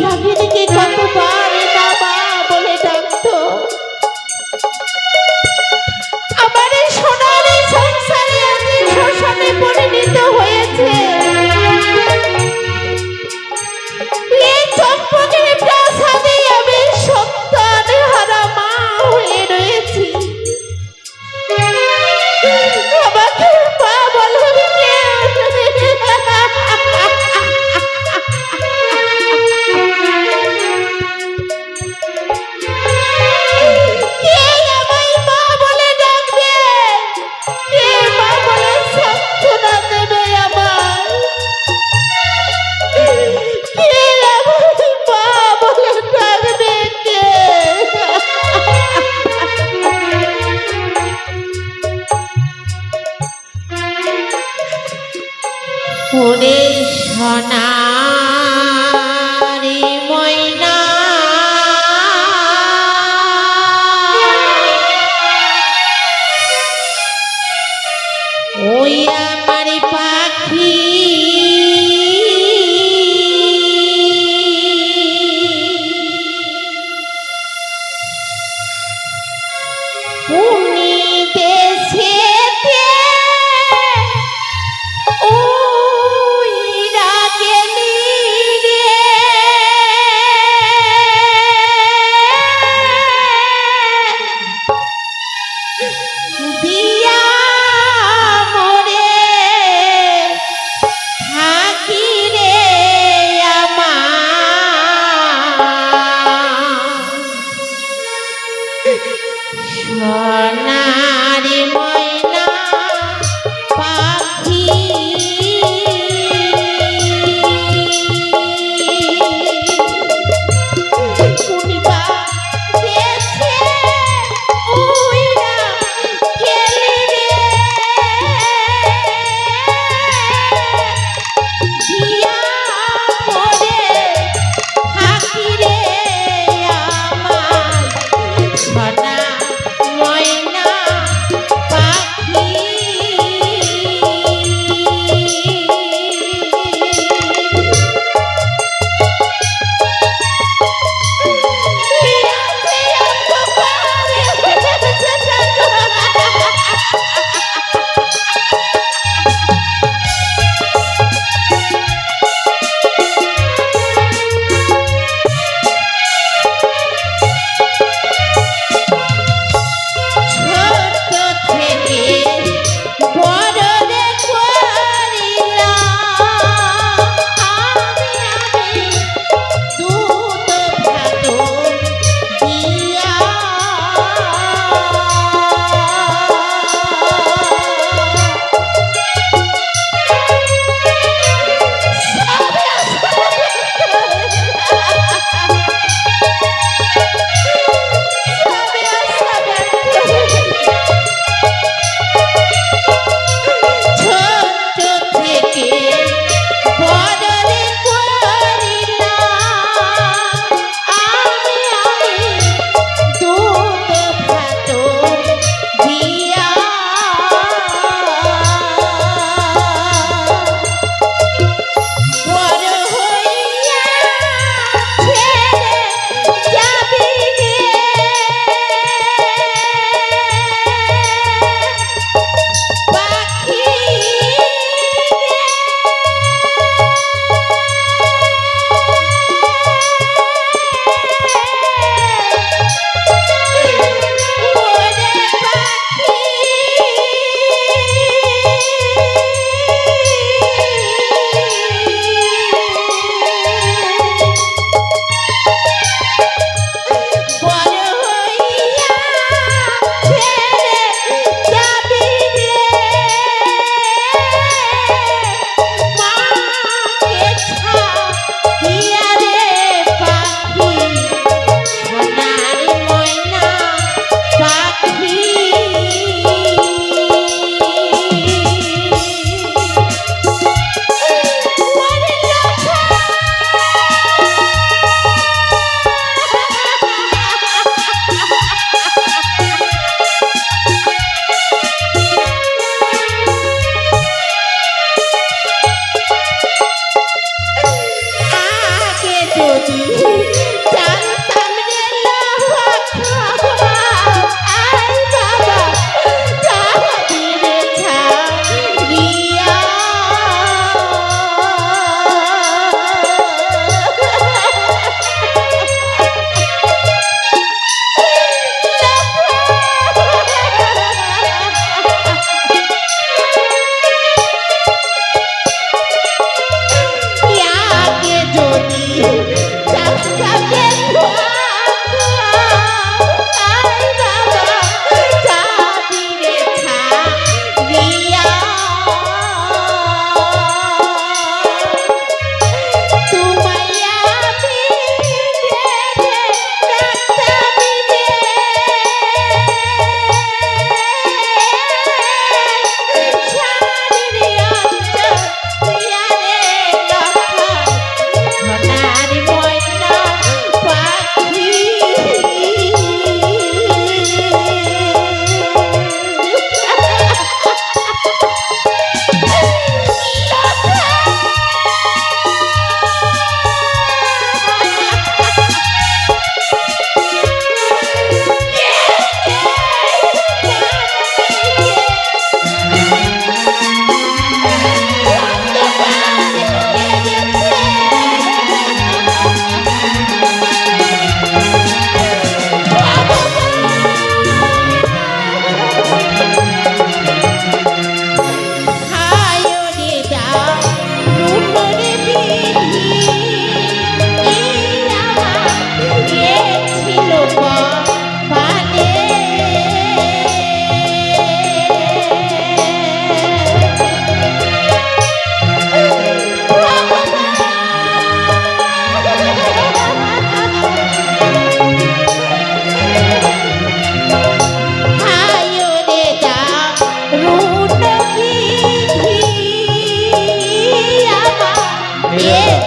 ভাগিনীকে কতবার না মা বলে ডাকতো। আমার এই সোনালি সংসারে আজ শ্মশানে পরিণত হয়েছে। এই চম্পকের প্রাসাদে আমি সন্তান হারা মা হয়ে রয়েছি। আমাকে মা বলবে কে?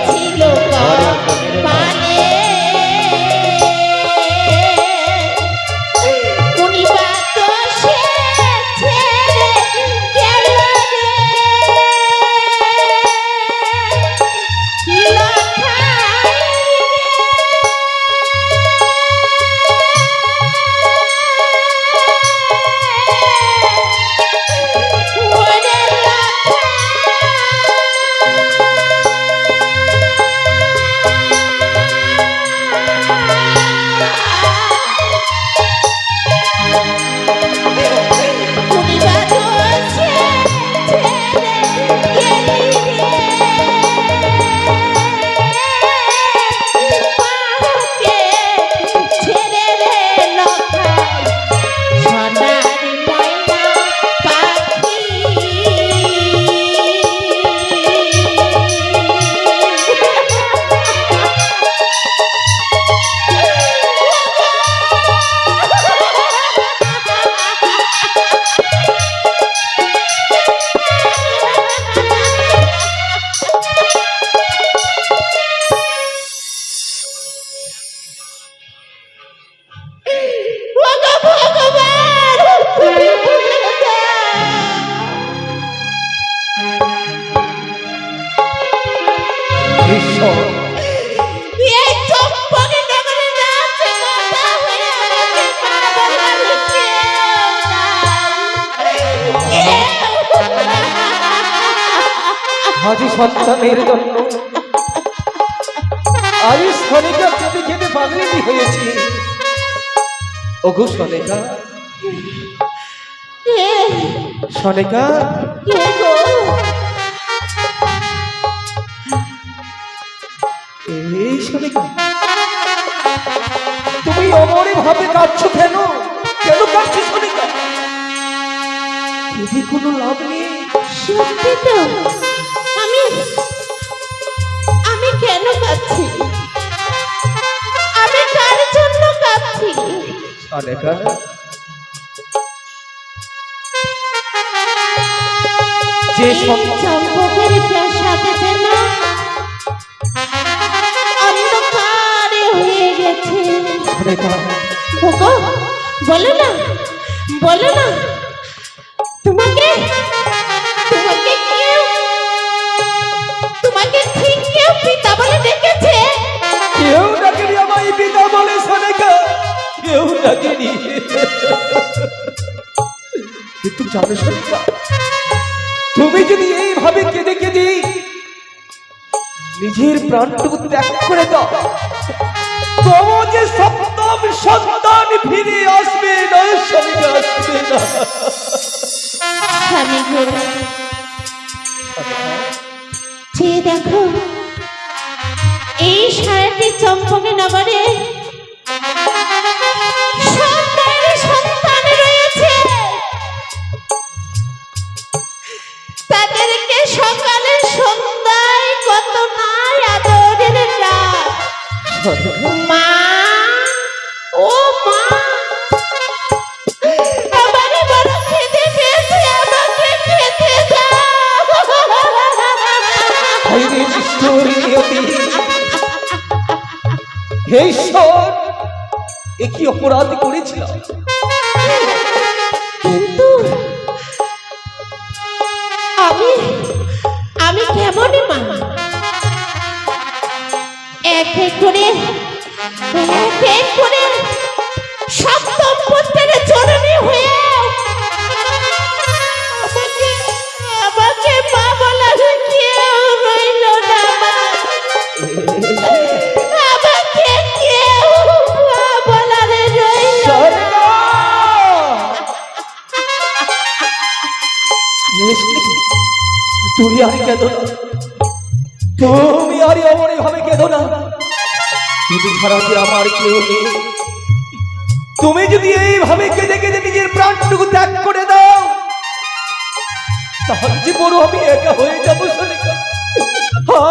ছিল পানে মুনিবা তো সে ছেড়ে গেল রে লখাই আজ সন্তানের জন্য আজ সনিকা খেতে খেতে পাগলিটি হয়েছি। ওগো সনিকা, সনিকা, এই সনিকা, তুমি অমরে ভাবে কাঁদছো কেন? কেন কাঁদছো সনিকা? কেঁদে কোনো লাভ নেই। সত্যি তো আমি কেন কাঁদছি? আমি কার জন্য কাঁদছি? সনিকা, যে চম্পকের প্রাসাদে যেন অন্ধকারে হয়ে গেছে। সনিকা, ওগো বলো না, বলো না, তোমাকে তোমাকে কেউ তোমাকে ঠিক কেউ পিতা বলে ডেকেছে? কেউ ডাকেনি আমায় পিতা বলে সনিকা, কেউ ডাকেনি। কিন্তু জানো সনিকা, তুমি যদি এইভাবে কেঁদে কেঁদে নিজের প্রাণটুকু ত্যাগ করে দাও, তোমার যে সপ্তম সন্তান ফিরে আসবে না সনিকা, আসবে না। স্বামী গো, যে দেখো এই সারাটি চম্পকে নগরে সন্তান রয়েছে, তাদেরকে সকালে সন্ধ্যায় কত নাই আদরের ডাক। মা, ও মা, আমারে বড় খেতে পেয়েছে, আমাকে খেতে দাও। হইরে ঈশ্বর নিয়তি, হে ঈশ্বর, এ কি অপরাধ করেছিলাম? কিন্তু আমি কেমনই মা, এক এক করে সব দম্পতির চরণে হয়ে আমাকে মা বলার কেউ রইল না। আমাকে কেউ মা বলার রইল না। তুমি আর কেঁদো না, তুমি আর অমরে ভাবে কেঁদো না। তুমি ছাড়া যে আমার কেউ নেই। তুমি যদি এইভাবে কেঁদে কেঁদে নিজের প্রাণটুকু ত্যাগ করে দাও, তাহলে যে বড় আমি একা হয়ে যাবো সনিকা,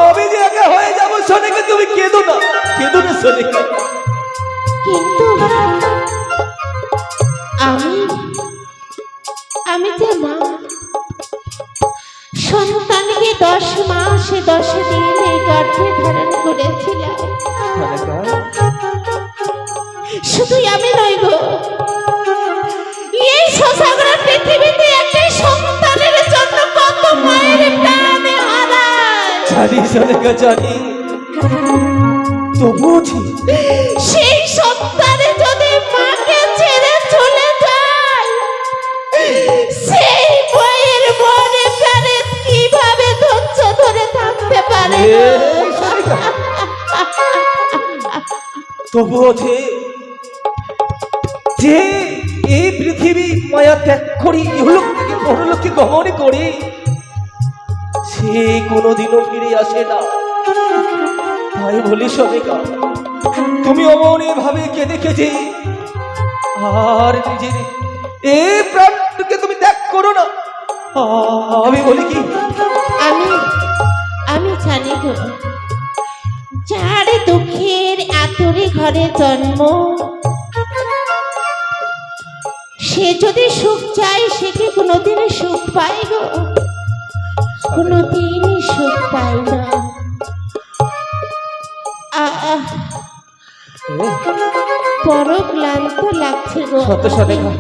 আমি যে একা হয়ে যাবো সনিকা। তুমি কেঁদো না, কেঁদো না সনিকা। কিন্তু আমি যে মা, সন্তানকে 10 মাস 10 দিন এই গর্ভে ধারণ করেছিলাম। সনেকা, শুধুই আমি নই গো, এই শশাগ্রা পৃথিবীতে একটি সন্তানের জন্য কত মায়ের প্রাণ হারায়। জানি সনেকা, জানি। তবুও সেই সন্তান যদি মাকে ছেড়ে চলে যায়, সেই মায়ের মনে প্রাণে কিভাবে ধৈর্য ধরে থাকতে পারে গো? তবুও যে এই পৃথিবী মায়া ত্যাগ করি ইহলোক থেকে পরলোকে গমন করি, সে কোনোদিনও ফিরে আসে না। তাই বলি সনেকা, তুমি অমন ভাবে কেঁদে কেঁদে আর নিজের এই প্রাণটাকে তুমি ত্যাগ করো না। আমি বলি কি, আমি জানি গো, যার দুঃখের আতুরে ঘরে জন্ম, সে যদি সুখ চায় সে কি কোনোদিনই সুখ পায় গো? কোনোদিনই সুখ পায় না। বড় ক্লান্ত লাগছে গো। সত্য সনেকা,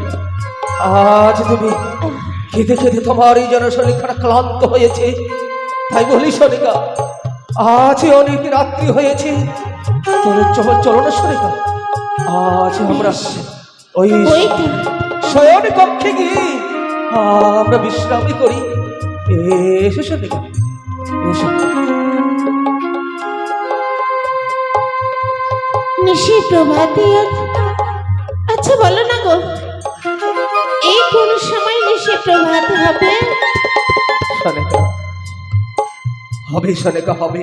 আজ তুমি খেতে খেতে তোমার এই যেন শরীরখানা ক্লান্ত হয়েছে। তাই বলি সনেকা, আজ অনেক রাত্রি হয়েছে, চলো না সনেকা, আজ আমরা ওই শয়ন কক্ষে গিয়ে আমরা বিশ্রামই করি। এসো সনেকা, এসো। নিশি প্রভাতী, আচ্ছা বলো না গো, এই কোন সময় নিশি প্রভাত হবে? সনেকা, হবে সনেকা, হবে।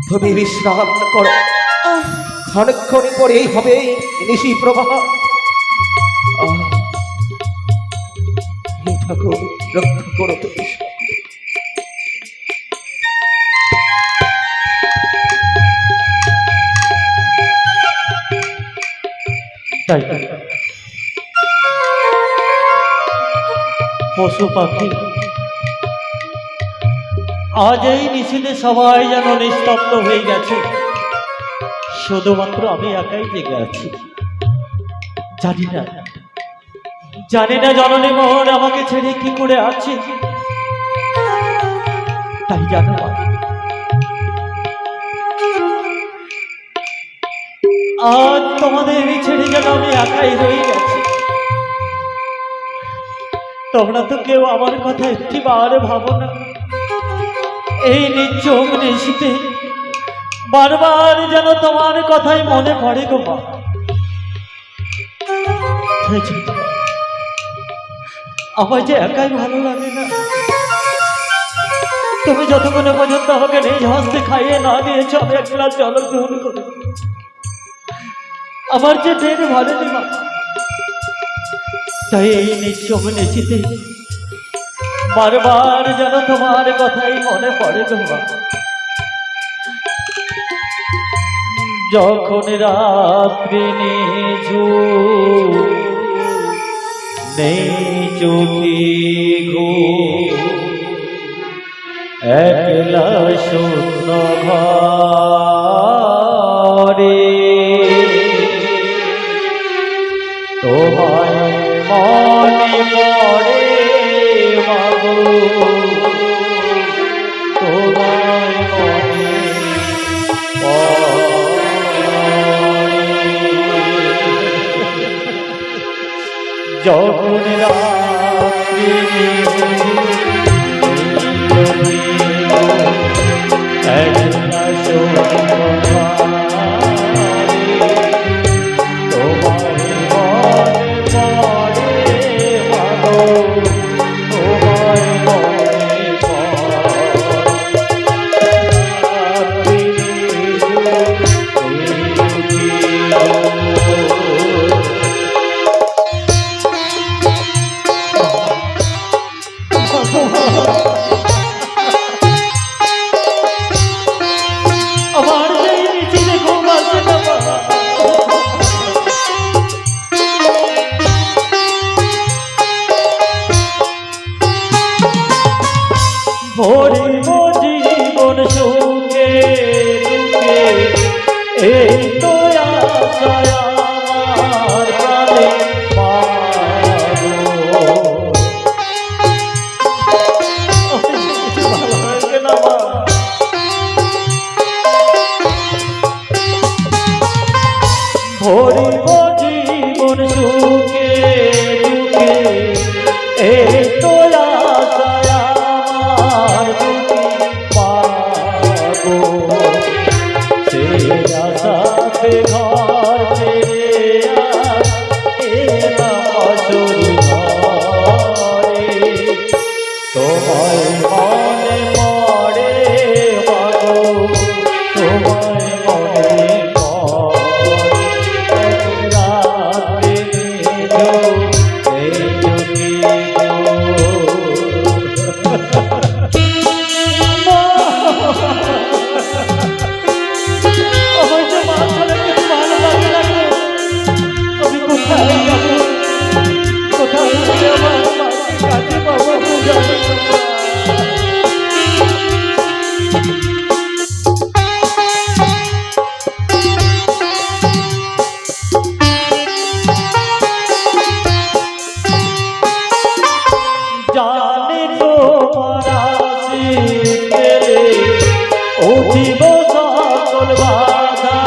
তুমি বিশ্রাম করো, ক্ষণক্ষণ পরেই হবে নিশি প্রভাত। হে ঠাকুর, রক্ষা করো তুমি। পশু পাখি আজ এই নিশীথে সবাই যেন নিস্তব্ধ হয়ে গেছে, শুধুমাত্র আমি একাই জেগে আছি। জানি না জননী মোহন আমাকে ছেড়ে কি করে আছে। তাই জানো, আজ তোমাদের ছেড়ে যেন আমি একাই রয়ে গেছি। তোমরা তো কেউ আমার কথা একটিবার ভাবো না। এই নিঝুম নিশীথে বারবার যেন তোমার কথাই মনে পড়ে গো মা। আমার যে একাই ভালো লাগে না। তুমি যতক্ষণে পর্যন্ত আমাকে নিজ হস্তে খাইয়ে না দিয়েছ, আমি এক গ্লাস জল গ্রহণ করি আমার যে পেট ভরেনি মা। তাই এই নিঝুম নিশীথে বারবার যেন তোমার কথাই মনে পড়ে গো মা। যখন রাত্রি নিঝুম নেই চোখে ঘুম, একলা শূন্য ঘরে তোমায় মনে পড়ে মাগো, তোমায় মনে পড়ে। যখন রাত্রি একলা শূন্য ভরিব জীবন সুখে দুঃখে এই তো আশায় আমার দুঃখী পাবো সেই আশাতে ঘর ছেড়ে আর এলাম অসুরি ঘরে তোমায় মনে পড়ে মাগো তোমায় মনে পড়ে রাতে নিজো এই চোখে আমার যে মা ছাড়া কিছু ভালো লাগে না গো। আমি কোথায় যাবো কোথায় গিয়ে আমার মাকে কাছে পাবো জানি না। জানি তোমার আশীষ পেলে উঠিব সকল বাধা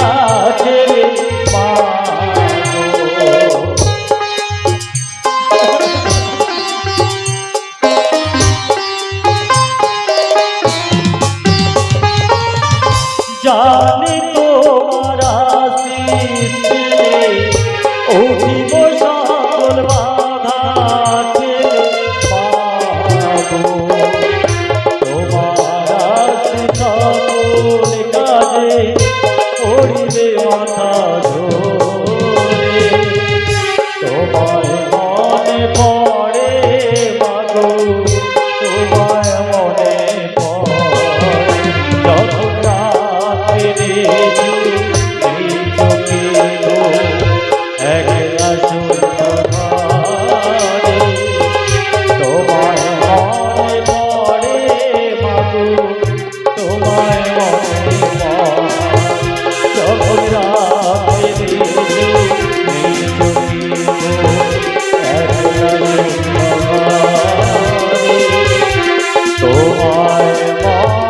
ছেড়ে মাগো। জানি তোমার আশীষ পেলে উঠিব সকল বাধা ছেড়ে মাগো। তোমার আশীষ সকল কাজে পড়িবে মাথা ধরে তোমায় মনে পড়ে মাগো তোমায় মনে পড়ে যখন রাতে নেজু এই চোখে গো একলা শূন্য ঘরে তোমায় মনে পড়ে মাগো তোমায় মনে পড়ে যখন রাতে নেজু এই চোখে গো একলা শূন্য ঘরে তোমায় মনে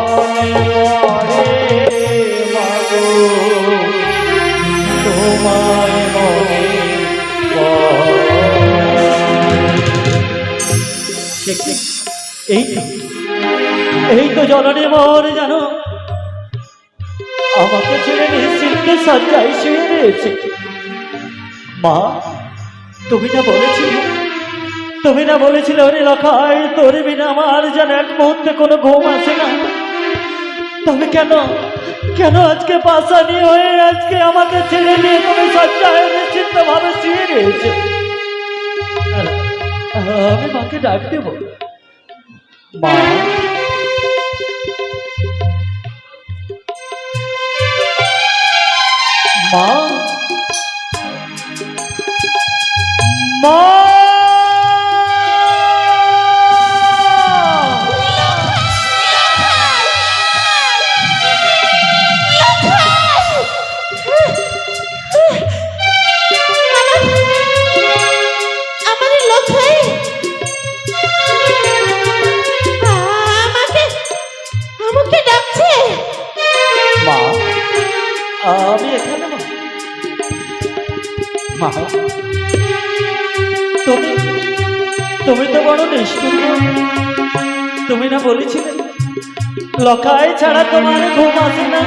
পড়ে মাগো তোমায় মনে পড়ে। এই তো জননী মোর জানো আমাকে ছেড়ে নিশ্চিন্তে সজ্জায় শুয়ে রয়েছে। মা তুমি না বলেছিলে ওরে লখাই তোর বিনা আমার যেন এক মুহূর্তে কোনো ঘুম আসে না। তবে কেন আজকে পাশানি হয়ে আজকে আমাকে ছেড়ে নিয়ে তুমি সজ্জায় নিশ্চিন্ত ভাবে শুয়ে রয়েছে। আমি মাকে ডাক দেব। মা মা মা আমার লক্ষ্যে আমাকে ডাকছে। মা আমি এখানে মা তুমি তো বড় নিষ্ঠুর। তুমি না বলেছিলে লখাই ছাড়া তোমার ঘুম আসে না।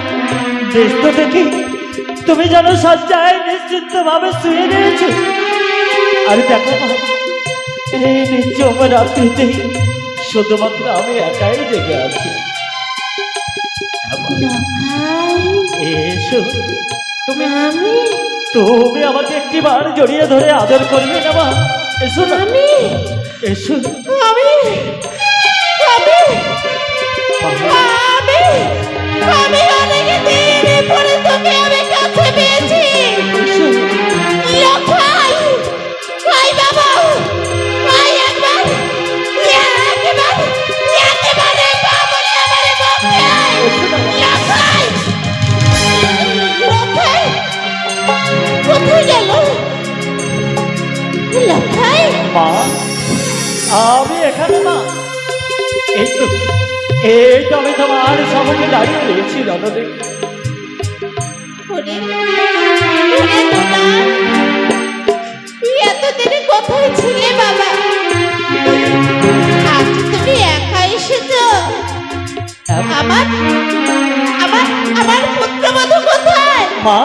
দেশ তো দেখি তুমি যেন সজ্জায় নিশ্চিন্ত ভাবে শুয়ে রয়েছে। আর দেখো না এই নির্জম রাত্রিতেই শুধুমাত্র আমি একাই জেগে আছি। এসো তুমি আমাকে একটিবার জড়িয়ে ধরে আদর করবে না মা? এসো না এসো। আমি অনেক দিন পরে তোকে আমি কাছে পেয়েছি। লখাই ভাই বাবা ভাই একবার একেবারে বাবুলে আমারে বলতে লখাই কোথায় গেল লখাই? মা আমি এখানে মা। এই তো আমি তোমার সম্মুখে দাঁড়িয়ে রয়েছি রণদে। ওরে ওরে মা,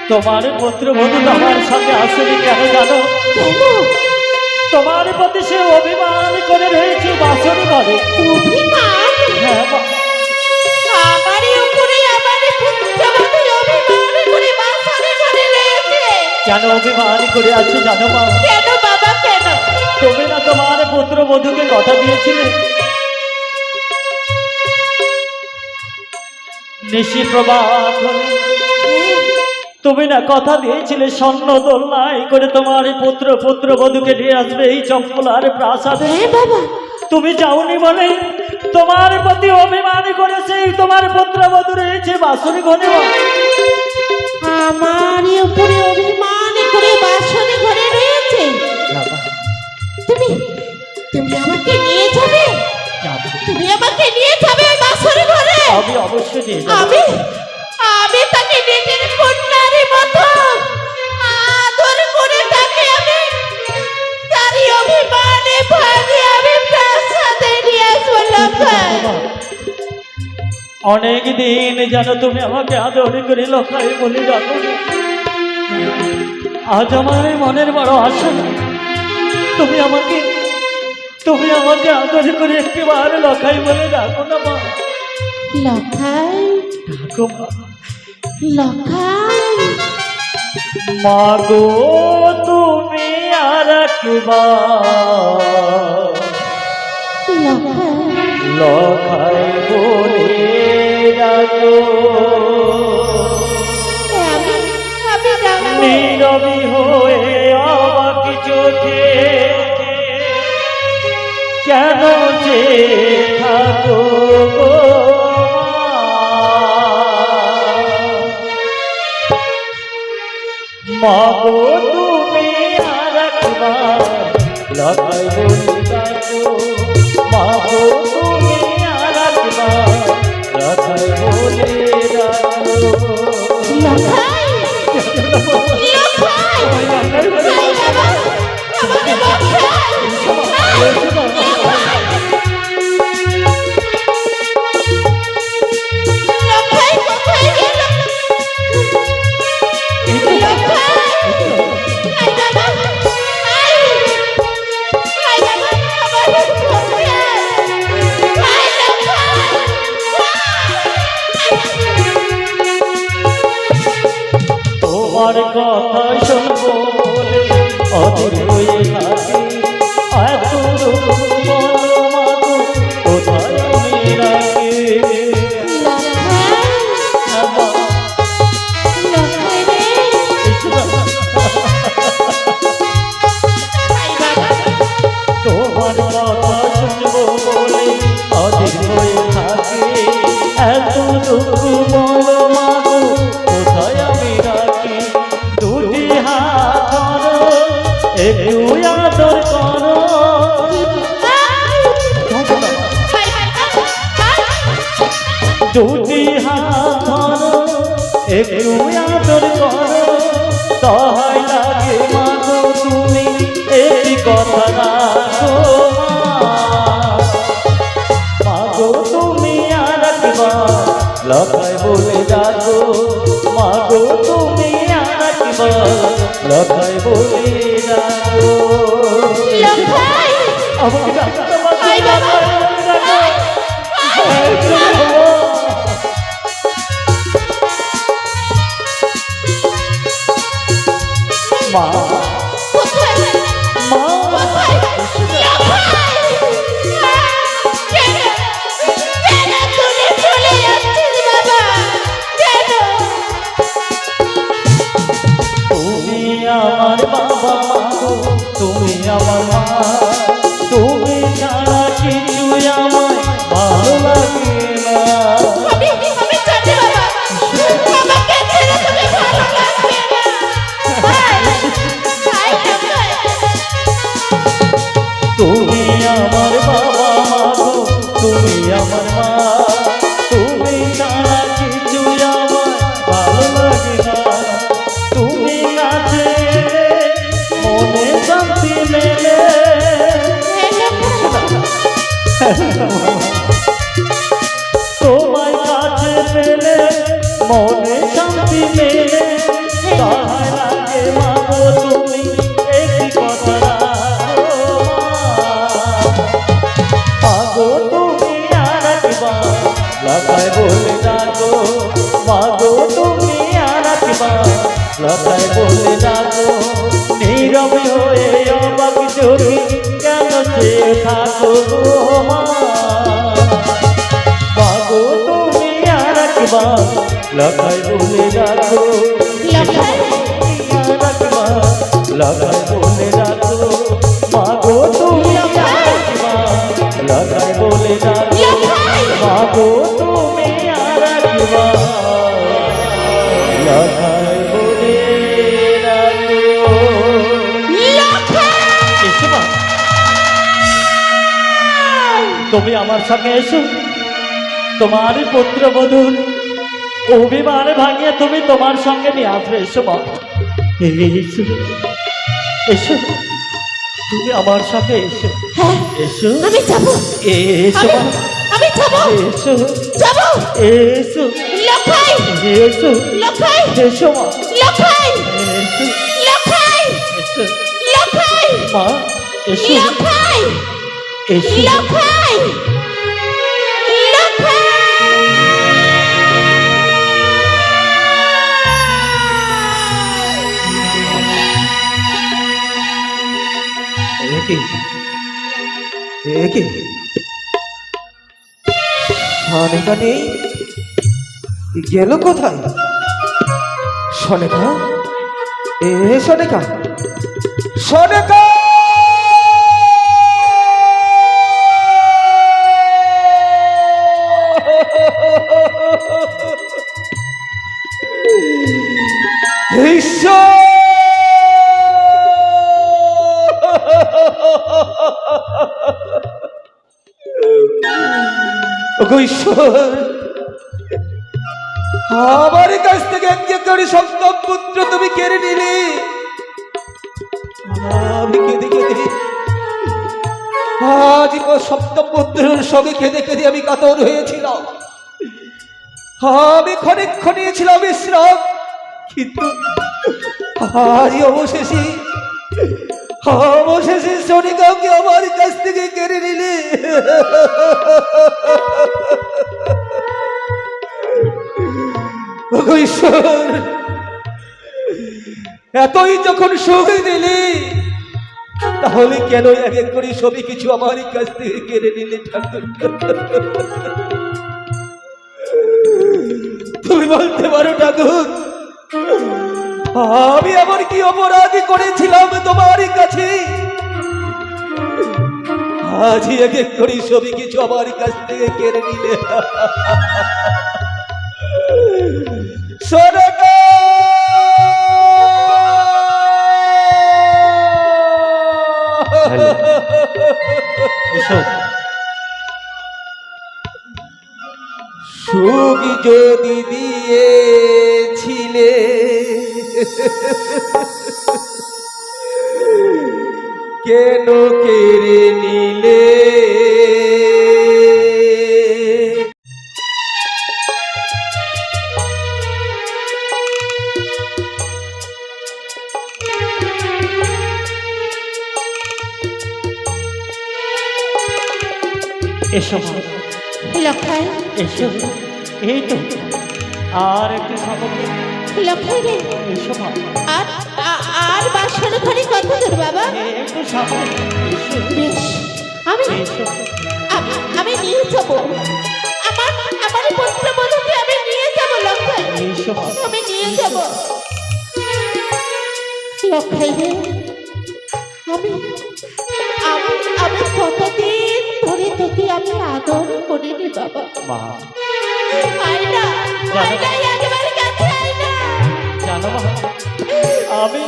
তোমার পুত্রবধূ আমার সঙ্গে আসেনি কেন জানো? কেন? তোমার প্রতি সে অভিমান করে রয়েছে বাসর ঘরে। অভিমান? হ্যাঁ মা, আমারই উপরে আমারই পুত্রবধূ অভিমান করে বাসরে ঘরে রয়েছে। কেন অভিমান করে আছে জানো মা? কেন বাবা কেন? তুমি না তোমার পুত্রবধূকে কথা দিয়েছিলে নিশি প্রভাত হলে তুমি না কথা দিয়েছিলে স্বর্ণ দোলনায় করে তোমার পুত্রবধূকে নিয়ে আসবে এই চম্পলার প্রাসাদে। হ্যাঁ বাবা। তুমি যাওনি বলে তোমার প্রতি অভিমান করেছে তোমার পুত্রবধূ রয়েছে বাসুরি ঘরে। আমারই উপরে অভিমান করে বাসরে ঘরে রয়েছে। তুমি তুমি আমাকে নিয়ে যাবে? তুমি আমাকে নিয়ে যাবে ওই বাসরে ঘরে? আমি অবশ্যই নিয়ে যাবো। আমি আমি তাকে নিজের কন্যার মতো আদর করে তাকে আমি তারই অভিমানে ভাগে আমি প্রাসাদে নিয়ে আসবো লক্ষায়। অনেক দিন যেন তুমি আমাকে আদর করে লখাই বলে ডাকো। আজ আমার মনের বড় আশা তুমি আমাকে আদর করে একটিবার লখাই বলে ডাকো না মা। লক্ষাই ডাকো মা। লক্ষাই মাগো তুমি আর একবার লক্ষাই লখাই বলে ডাকো। আমি আমি ডাকবো। নীরবী হয়ে অবাক চোখে কেন যে থাকো গো মা গো তুমি আর একবার লখাই বলে ডাকো। মা গো তুমি আর একবার লখাই বলে ডাকো। লক্ষাই লক্ষাই লক্ষাই বাবা আমাকে লক্ষাই কোথায় গেল? লক্ষাই আই বাবা আই আই বাবা আমার লক্ষাই আই লক্ষাই। তোমার কথা শুনবো বলে অধীর হয়ে থাকি এত দুঃখ বলো মাগো কোথায় আমি রাখি। তোমার কথা শুনবো বলে অধীর হয়ে থাকি এত দুঃখ বলো মাগো কোথায় আমি রাখি। দুটি হাত ধরো একটু আদর করো। দুটি হাত ধরো একটু আদর করো তাই লাগে মাগো তুমি এই কথা রাখো। মাগো তুমি আর একবার লখাই বলে ডাকো। মাগো তুমি আর একবার লখাই বলে ডাকো। আমার ডাকো তোমাকে লখাই বলে ডাকো। মা মা তুমি আমার বাবা মা গো, তুমি আমার মা। তুমি ছাড়া কিছু আমায় ভালো লাগে না। তুমি আমার বাবা মা গো, তুমি আমার মা। তুমি ছাড়া কিছু আমায় ভালো লাগে না। তুমি কাছে এলে মনে শান্তি মেলে। তোমায় কাছে পেলে মনে শান্তি মেলে তাহার আগে মাগো তুমি একটি কথা রাখো মাগো তুমি আর একবার লাগায় বলে ডাকো মাগো তুমি আর একবার লাগায় বলে ডাকো নীরবে হয়ে অবাক চোখে কেন চেয়ে থাকো মা মাগো তুমি আর একবার লাগায় বলে ডাকো লখাই আর একবার লাগায় বলে ডাকো মাগো তুমি আর একবার লাগায় বলে ডাকো লখাই মাগো তুমি আর একবার লাগায় বলে ডাকো এসো মা, তুমি আমার সঙ্গে এসো তোমার পুত্রবধূর অভিমান ভাঙিয়ে তুমি তোমার সঙ্গে নিয়ে আসবে এসো মা এসো এসো তুমি আমার সঙ্গে এসো হ্যাঁ এসো আমি যাবো এসো মা আমি যাবো এসো যাবো এসো লখাই এসো লখাই এসো মা লখাই এসো লখাই এসো লখাই মা এসো লখাই এসো লখাই একে একে সনেকা নেই গেল কোথায় সনেকা এ সনেকা সনেকা ঈশ্বর ওগো ঈশ্বর আমার কাছ থেকে এক করে সপ্তম পুত্র তুমি কেড়ে নিলে আমি কেঁদে কেঁদে আজ সপ্তম পুত্রের সঙ্গে কেঁদে কেঁদে আমি কাতর হয়েছিলাম আমি ক্ষণে নিয়েছিলাম বিশ্রাম কিন্তু আজ অবশেষে সনিকাকে আমার কাছ থেকে কেড়ে নিলে ওগো ঈশ্বর এতই যখন সুখ দিলি তাহলে কেন এক এক করে সবই কিছু আমার কাছ থেকে কেড়ে নিলে ঠাকুর তুমি বলতে পারো ঠাকুর আমি আবার কি অপরাধী করেছিলাম তোমার কাছে আজই এক এক করে সবই কিছু আমার কাছ থেকে কেড়ে নিলে সনকা এসো সুখ যদি দিয়েছিলে কেন কেড়ে নিলে এসো মা লখাই এসো এই তো আর একটু সময় লখাই রে এসো মা আর আর বাসর ঘরে কত দূর বাবা একটু সামনে এসো বেশ আমি এসো আমি নিয়ে যাব আমার আমার পুত্রবধূকে আমি নিয়ে যাব লখাই এসো মা আমি নিয়ে যাব লখাই রে আমি আমি আমি কতদিন ধরে তোকে আমি আদর করিনি বাবা মা আয়না আয়না একবার কাছে আয়না জানো মা আমি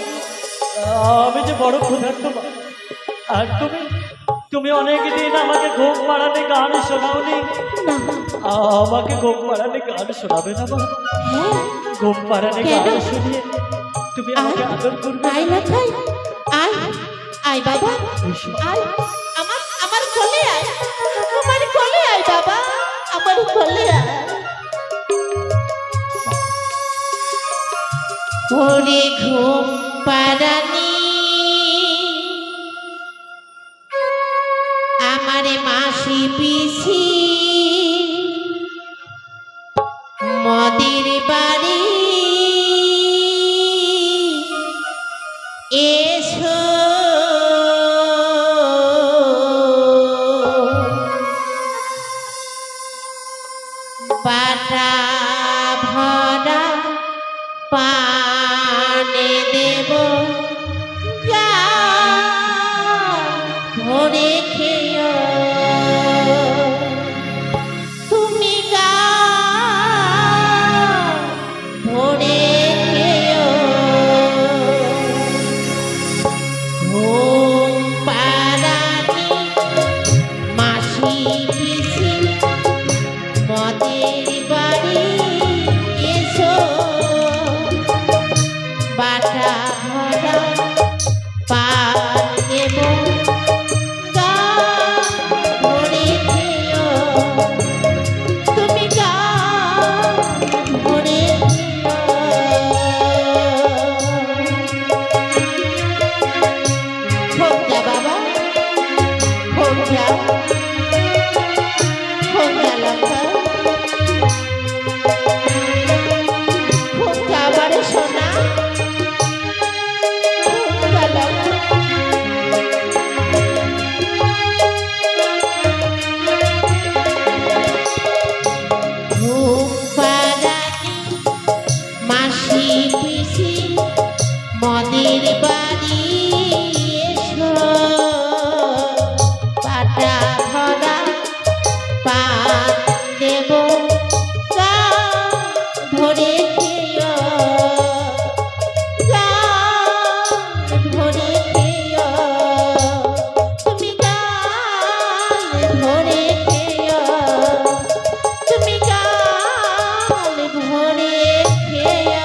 আমি যে বড় ক্ষুধার্ত মা আর তুমি তুমি অনেক দিন আমাকে ঘুম পাড়াতে গান শোনাওনি না আমাকে ঘুম পাড়াতে গান শোনাবে না মা হ্যাঁ ঘুম পাড়াতে কেন? গান শুনিয়ে তুমি আমাকে আদর করবে আয় লখাই আয় আয় বাবা এসো আয় আমার কোলে আয় আমার কোলে আয় বাবা আমার কোলে আয় ভোরে ঘুম পাড়ানি আমারে মাসি পিসি মদের বাড়ি এসো বাটা ভরা পানে দেব যা ভরে খেয় তুমি গা ভরে খেয় ঘুম পাড়ানি মাসি পিসি মদের বাড়ি এসো বাটা ভরা পান দেব গা ভরে খেয় তুমি গা ভরে খোঁজা বাবা খোঁজা খোঁজা লঙ্কা খোঁজা আমার সোনা খোঁজা লঙ্কা ঘুম পাড়ানি মাসি পিসি মদের বাড়ি এসো পাটা ভরা পান দেব গা ভরে খেয় গা ভরে খেয় তুমি গা ভরে খেয় তুমি গা ভরে খেয়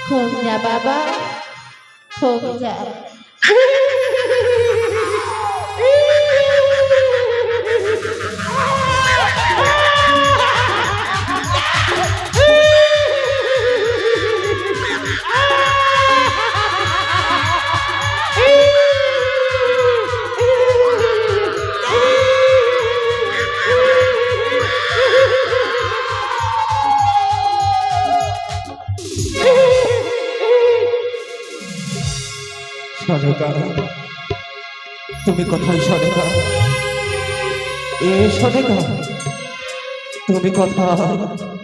খোঁজা বাবা খোঁজা সনেকা তুমি কোথায় সনেকা এ সনেকা তুমি কোথায়